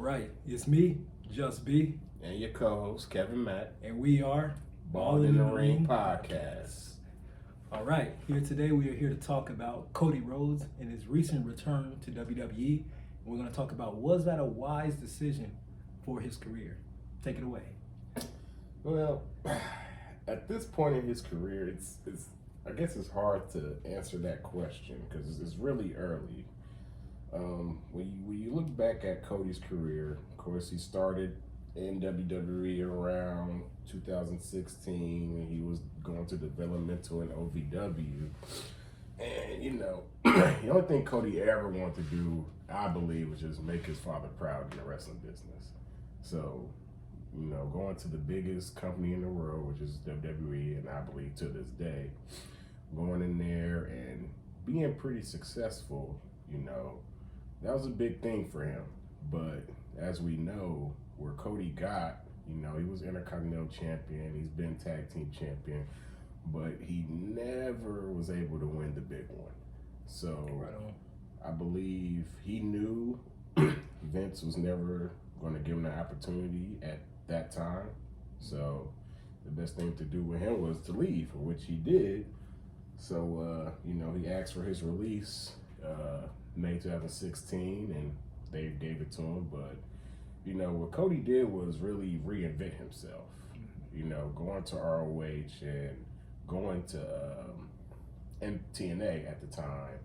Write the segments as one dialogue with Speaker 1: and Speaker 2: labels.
Speaker 1: All right, it's me, Just B,
Speaker 2: and your co-host Kevin Matt,
Speaker 1: and we are
Speaker 2: Ballin in the Ring podcast.
Speaker 1: All right, here today we are here to talk about Cody Rhodes and his recent return to WWE. And we're going to talk about, was that a wise decision for his career? Take it away.
Speaker 2: Well, at this point in his career, it's I guess it's hard to answer that question because it's really early. When you look back at Cody's career, of course, he started in WWE around 2016 when he was going to developmental in OVW. And, the only thing Cody ever wanted to do, I believe, was just make his father proud in the wrestling business. So, going to the biggest company in the world, which is WWE, and I believe to this day, going in there and being pretty successful, that was a big thing for him. But as we know, where Cody got, he was Intercontinental Champion, he's been Tag Team Champion, but he never was able to win the big one. So I believe he knew Vince was never going to give him the opportunity at that time. So the best thing to do with him was to leave, which he did. So, he asked for his release May 2016, and they gave it to him. But, what Cody did was really reinvent himself. Going to ROH and going to TNA at the time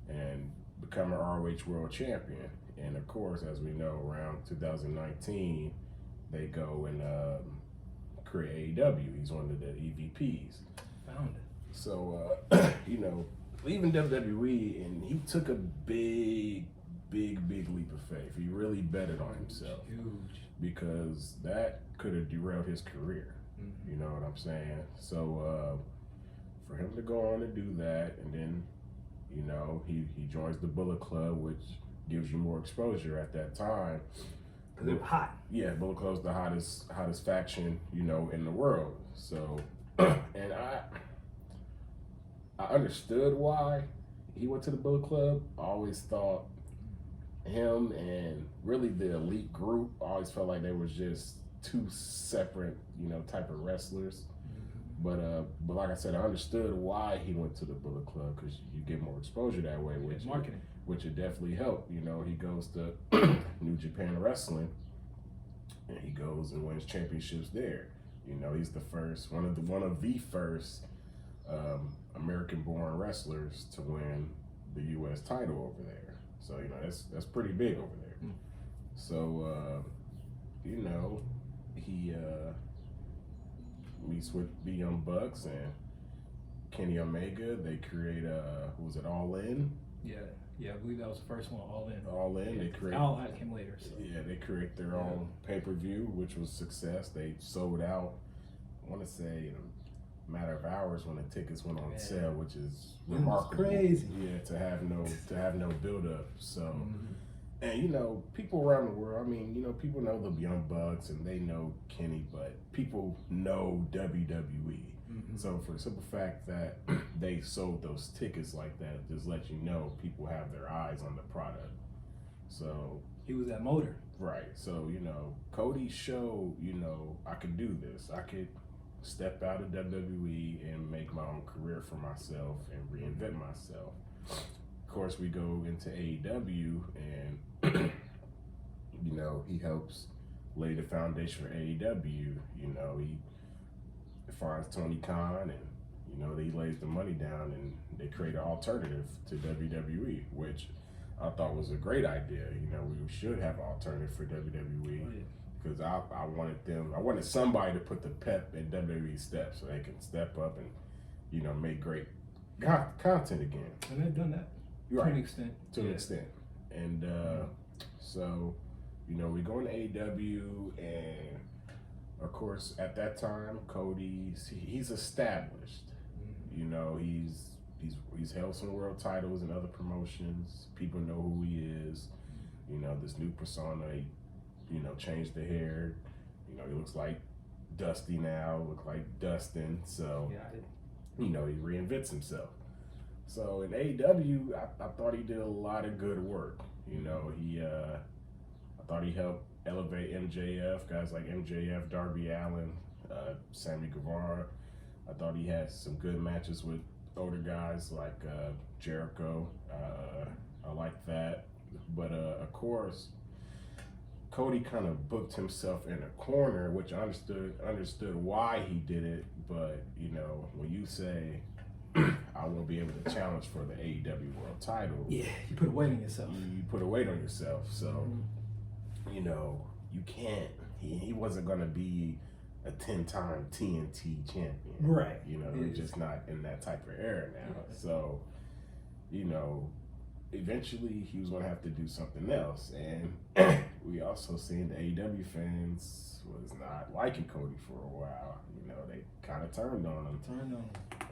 Speaker 2: and becoming ROH World Champion. And, of course, as we know, around 2019, they go and create AEW. He's one of the EVPs.
Speaker 1: Found it.
Speaker 2: So, leaving WWE, and he took a big leap of faith. He really betted on himself.
Speaker 1: Huge.
Speaker 2: Because that could have derailed his career.
Speaker 1: Mm-hmm.
Speaker 2: You know what I'm saying? So, for him to go on to do that, and then, he joins the Bullet Club, which gives you more exposure at that time.
Speaker 1: Because they're hot.
Speaker 2: Yeah, Bullet Club's the hottest faction, in the world. So, and I understood why he went to the Bullet Club. I always thought him and really the elite group, I always felt like they were just two separate, type of wrestlers. But like I said, I understood why he went to the Bullet Club because you get more exposure that way, which it definitely helped. He goes to New Japan Wrestling, and he goes and wins championships there. He's the first, one of the first American-born wrestlers to win the U.S. title over there. So that's pretty big over there. Mm. So he meets with the Young Bucks and Kenny Omega. They create was it All In?
Speaker 1: Yeah, I believe that was the first one. All In.
Speaker 2: All In.
Speaker 1: Yeah,
Speaker 2: They create.
Speaker 1: All Out came later. So.
Speaker 2: Yeah, they create their own pay-per-view, which was success. They sold out. I want to say in a matter of hours when the tickets went on sale, which is remarkable.
Speaker 1: Crazy.
Speaker 2: Yeah, to have no build-up. So. And people around the world, people know the Young Bucks and they know Kenny, but people know WWE. Mm-hmm. So for the simple fact that they sold those tickets like that, just let you know people have their eyes on the product. So
Speaker 1: he was that motor.
Speaker 2: Right. So, Cody showed, I could do this. I could step out of WWE and make my own career for myself and reinvent myself. Of course, we go into AEW and, he helps lay the foundation for AEW. He finds Tony Khan and, he lays the money down and they create an alternative to WWE, which I thought was a great idea. We should have an alternative for WWE because I wanted somebody to put the pep in WWE steps so they can step up and, make great content again.
Speaker 1: And they've done that.
Speaker 2: Right.
Speaker 1: To an extent.
Speaker 2: To an extent. And so, we go into AEW, and of course, at that time, he's established. Mm-hmm. He's held some world titles and other promotions. People know who he is. This new persona, he, changed the hair. He looks like Dusty now, looks like Dustin. So, he reinvents himself. So in AEW, I thought he did a lot of good work. I thought he helped elevate MJF, guys like MJF, Darby Allin, Sammy Guevara. I thought he had some good matches with older guys like Jericho. I like that. But of course, Cody kind of booked himself in a corner, which I understood why he did it. But, you know, when you say, I won't be able to challenge for the AEW World title.
Speaker 1: Yeah, you put a weight on yourself.
Speaker 2: You put a weight on yourself. So, you know, you can't. He wasn't going to be a 10-time TNT champion.
Speaker 1: Right.
Speaker 2: You know, he's just not in that type of era now. So, you know, eventually he was going to have to do something else. And we also seen the AEW fans was not liking Cody for a while. You know, they kind of turned on him.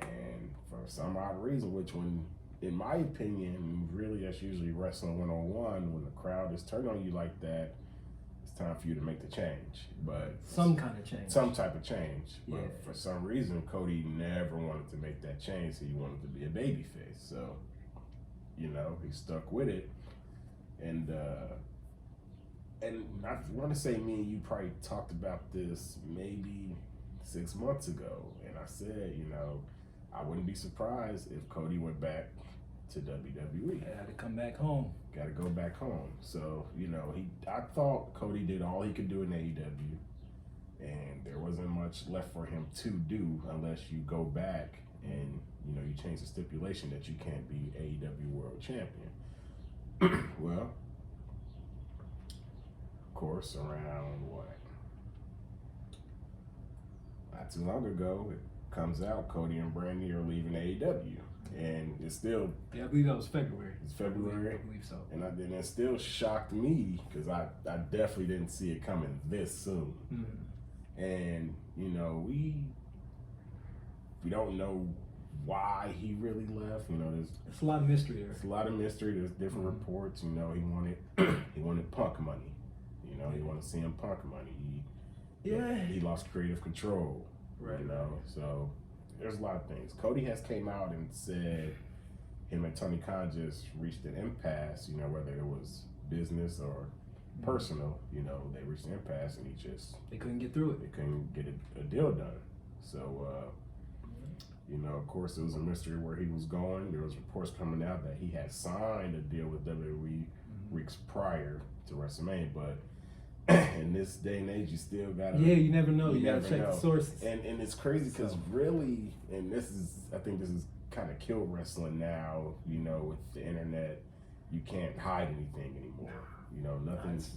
Speaker 2: And for some odd reason, which when, in my opinion, really that's usually wrestling 101, when the crowd is turned on you like that, it's time for you to make the change. But
Speaker 1: some kind of change.
Speaker 2: Some type of change.
Speaker 1: Yeah.
Speaker 2: But for some reason, Cody never wanted to make that change. He wanted to be a babyface. So, you know, he stuck with it. And I want to say me and you probably talked about this maybe 6 months ago. And I said, you know, I wouldn't be surprised if Cody went back to WWE.
Speaker 1: Had to come back home.
Speaker 2: Got to go back home. So, you know, I thought Cody did all he could do in AEW. And there wasn't much left for him to do unless you go back and, you know, you change the stipulation that you can't be AEW World Champion. Well, of course, around what? Not too long ago, it comes out Cody and Brandy are leaving AEW. And it's still...
Speaker 1: Yeah, I believe that was February.
Speaker 2: It's February.
Speaker 1: I believe so.
Speaker 2: And it still shocked me because I definitely didn't see it coming this soon.
Speaker 1: Mm-hmm.
Speaker 2: And, you know, we don't know why he really left. You know, there's
Speaker 1: a lot of mystery there.
Speaker 2: There's a lot of mystery. There's different reports. You know, he wanted Punk money. You know, he wanted CM Punk money. He lost creative control.
Speaker 1: Right.
Speaker 2: You know, so there's a lot of things. Cody has came out and said him and Tony Khan just reached an impasse. You know, whether it was business or personal. You know, they reached an impasse and
Speaker 1: they couldn't get through it.
Speaker 2: They couldn't get a deal done. So, you know, of course, it was a mystery where he was going. There was reports coming out that he had signed a deal with WWE weeks prior to WrestleMania, but in this day and age, you still gotta.
Speaker 1: Yeah, you never know. You gotta check the sources.
Speaker 2: And it's crazy because really, and I think this is kind of killed wrestling now. You know, with the internet, you can't hide anything anymore. You know,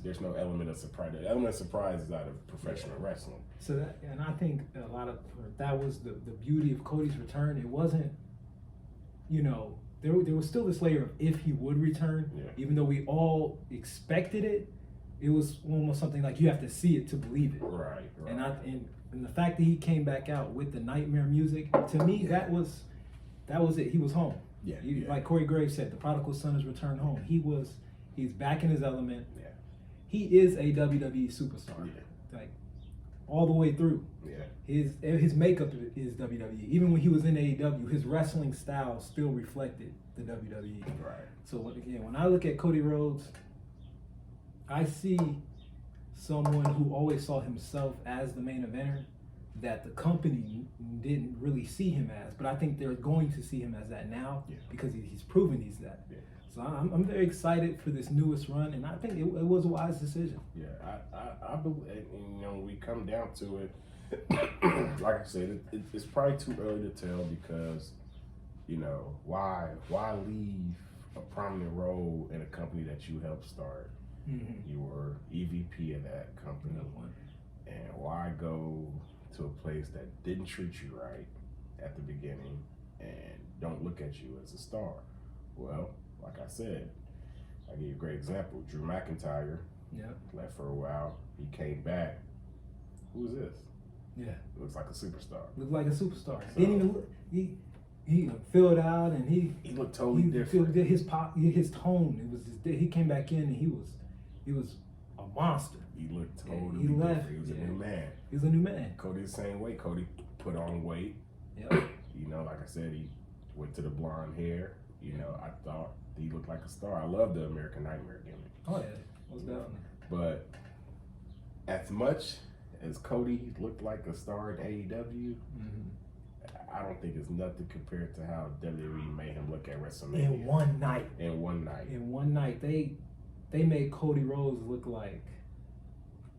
Speaker 2: there's no element of surprise. The element of surprise is out of professional wrestling.
Speaker 1: So and I think that was the beauty of Cody's return. It wasn't, you know, there was still this layer of if he would return, even though we all expected it. It was almost something like you have to see it to believe it.
Speaker 2: Right.
Speaker 1: And the fact that he came back out with the Nightmare music, to me, that was it. He was home.
Speaker 2: Yeah.
Speaker 1: Like Corey Graves said, the prodigal son has returned home. He's back in his element.
Speaker 2: Yeah.
Speaker 1: He is a WWE superstar.
Speaker 2: Yeah.
Speaker 1: Like all the way through.
Speaker 2: Yeah.
Speaker 1: His makeup is WWE. Even when he was in AEW, his wrestling style still reflected the WWE.
Speaker 2: Right.
Speaker 1: So when I look at Cody Rhodes, I see someone who always saw himself as the main eventer that the company didn't really see him as, but I think they're going to see him as that now because he's proven he's that. Yeah. So I'm very excited for this newest run, and I think it was a wise decision.
Speaker 2: Yeah, I believe, you know, when we come down to it, like I said, it's probably too early to tell because, you know, why leave a prominent role in a company that you helped start? Mm-hmm. You were EVP of that company, and why go to a place that didn't treat you right at the beginning and don't look at you as a star? Well, like I said, I'll give you a great example. Drew McIntyre left for a while. He came back. Who is this?
Speaker 1: Yeah.
Speaker 2: Looks like a superstar.
Speaker 1: Looked like a superstar. So, didn't even look, he filled out and he
Speaker 2: looked totally different.
Speaker 1: His tone, it was just, he came back in and he was a monster.
Speaker 2: He looked totally different. He was a new man.
Speaker 1: He was a new man.
Speaker 2: Cody the same way. Cody put on weight.
Speaker 1: Yep.
Speaker 2: You know, like I said, he went to the blonde hair. You know, I thought he looked like a star. I love the American Nightmare gimmick.
Speaker 1: Oh yeah, most definitely.
Speaker 2: But as much as Cody looked like a star in AEW, I don't think it's nothing compared to how WWE made him look at WrestleMania.
Speaker 1: In one night.
Speaker 2: In one night.
Speaker 1: In one night. They made Cody Rhodes look like,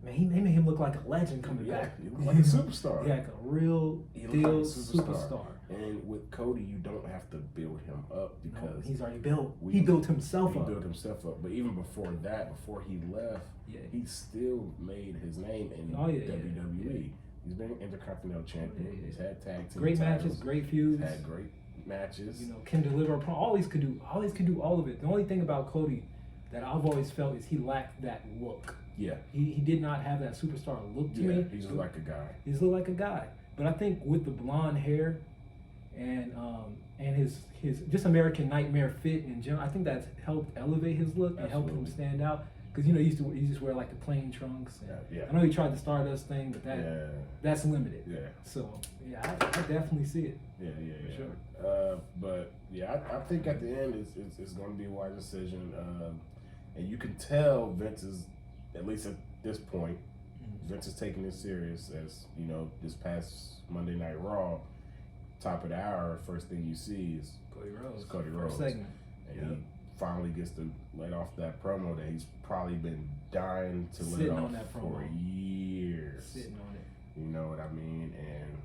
Speaker 1: man, they made him look like a legend coming back.
Speaker 2: He looked like a superstar.
Speaker 1: Yeah, like a real deal superstar.
Speaker 2: And with Cody, you don't have to build him up because
Speaker 1: he's already built. He built himself up.
Speaker 2: He built himself up. But even before that, before he left, he still made his name in WWE. Yeah. He's been Intercontinental Champion. He's had tag team
Speaker 1: great
Speaker 2: titles.
Speaker 1: Matches, great feuds.
Speaker 2: Had great matches.
Speaker 1: You know, can deliver. Always could do all of it. The only thing about Cody that I've always felt is he lacked that look.
Speaker 2: Yeah.
Speaker 1: He did not have that superstar look to me.
Speaker 2: He's like a guy.
Speaker 1: He's like a guy. But I think with the blonde hair and his just American Nightmare fit in general, I think that's helped elevate his look and helped him stand out. Because he used to wear like the plain trunks. I know he tried the Stardust thing, but that's limited. Yeah. So I definitely see it.
Speaker 2: Yeah.
Speaker 1: For sure.
Speaker 2: But I think at the end it's going to be a wise decision, and you can tell Vince is, at least at this point, Vince is taking this serious. As you know, this past Monday Night Raw, top of the hour, first thing you see is Cody Rhodes.
Speaker 1: Segment.
Speaker 2: And he finally gets to let off that promo that he's probably been dying to let off for years.
Speaker 1: Sitting on it.
Speaker 2: You know what I mean? And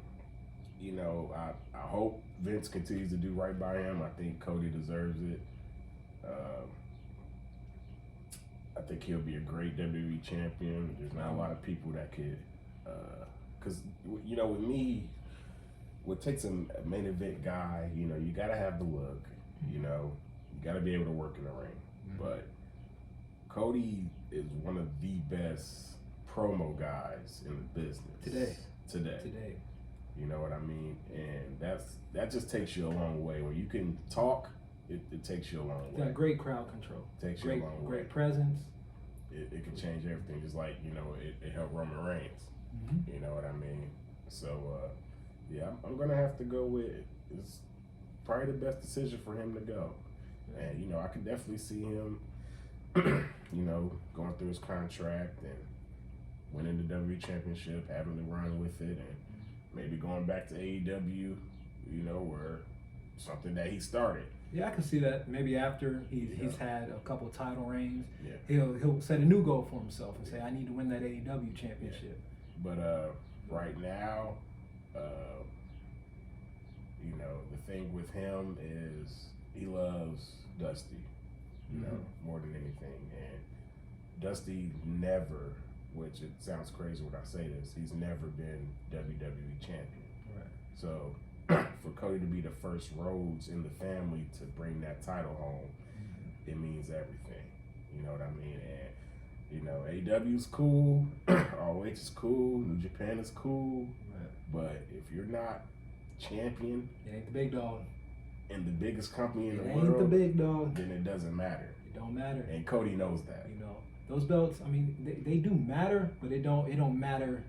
Speaker 2: you know, I hope Vince continues to do right by him. I think Cody deserves it. I think he'll be a great WWE champion. There's not a lot of people that could, because you know, with me, what takes a main event guy, you know, you gotta have the look. You know, you gotta be able to work in the ring. But Cody is one of the best promo guys in the business today. You know what I mean? And that just takes you a long way. When you can talk, it takes you a long way.
Speaker 1: Got great crowd control.
Speaker 2: Takes you a long way.
Speaker 1: Great presence.
Speaker 2: It can change everything. Just like, you know, it helped Roman Reigns. You know what I mean? So I'm gonna have to go with it. It's probably the best decision for him to go. And you know, I can definitely see him, you know, going through his contract and winning the WWE Championship, having to run with it, and maybe going back to AEW, you know, where something that he started.
Speaker 1: Yeah, I can see that. Maybe after he's had a couple title reigns, he'll set a new goal for himself and say, I need to win that AEW championship.
Speaker 2: But right now, you know, the thing with him is he loves Dusty, you know, more than anything. And Dusty never, which it sounds crazy when I say this, he's never been WWE champion.
Speaker 1: Right.
Speaker 2: So for Cody to be the first Rhodes in the family to bring that title home, it means everything. You know what I mean? And you know, AEW's cool, ROH is cool, New Japan is cool, but if you're not champion,
Speaker 1: it ain't the big dog,
Speaker 2: and the biggest company in the world,
Speaker 1: ain't the big dog,
Speaker 2: then it doesn't matter.
Speaker 1: It don't matter.
Speaker 2: And Cody knows that.
Speaker 1: You know, those belts, I mean, they do matter, but it don't matter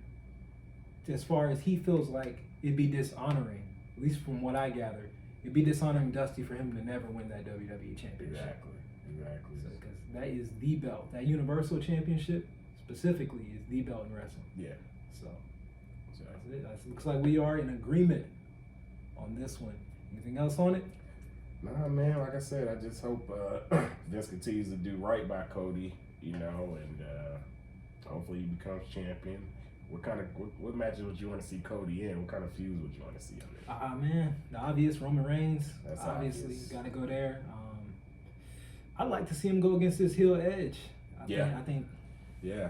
Speaker 1: as far as he feels like it'd be dishonoring, at least from what I gather, it'd be dishonoring Dusty for him to never win that WWE championship.
Speaker 2: Exactly.
Speaker 1: Because that is the belt. That Universal Championship specifically is the belt in wrestling.
Speaker 2: Yeah.
Speaker 1: So that's it. It looks like we are in agreement on this one. Anything else on it?
Speaker 2: Nah, man. Like I said, I just hope Vince continues to do right by Cody, you know, and hopefully he becomes champion. What matches would you want to see Cody in? What kind of feuds would you want to see him in?
Speaker 1: Man, the obvious Roman Reigns.
Speaker 2: That's
Speaker 1: obviously
Speaker 2: obvious.
Speaker 1: Got to go there. I'd like to see him go against this heel Edge. I think.
Speaker 2: Yeah,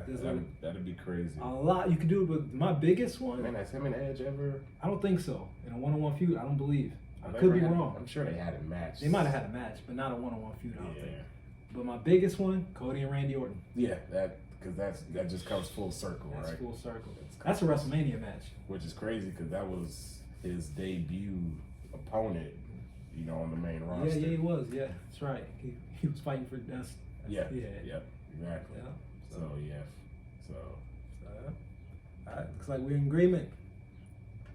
Speaker 2: that'd be crazy.
Speaker 1: A lot you could do it, but my biggest one.
Speaker 2: Man, has him and Edge ever?
Speaker 1: I don't think so. In a one-on-one feud, I don't believe. I could be wrong.
Speaker 2: I'm sure they had a match.
Speaker 1: They might have had a match, but not a one-on-one feud. I don't think. But my biggest one, Cody and Randy Orton.
Speaker 2: Yeah, because that just comes full circle, right?
Speaker 1: That's full circle. That's a WrestleMania match.
Speaker 2: Which is crazy because that was his debut opponent, you know, on the main roster.
Speaker 1: Yeah, he was. Yeah, that's right. He was fighting for us.
Speaker 2: Yeah, exactly.
Speaker 1: Yeah.
Speaker 2: So
Speaker 1: all right, looks like we're in agreement.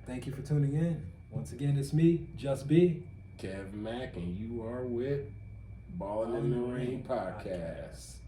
Speaker 1: Thank you for tuning in. Once again, it's me, Just B.
Speaker 2: Kev Mack, and you are with Ballin in the Ring podcast.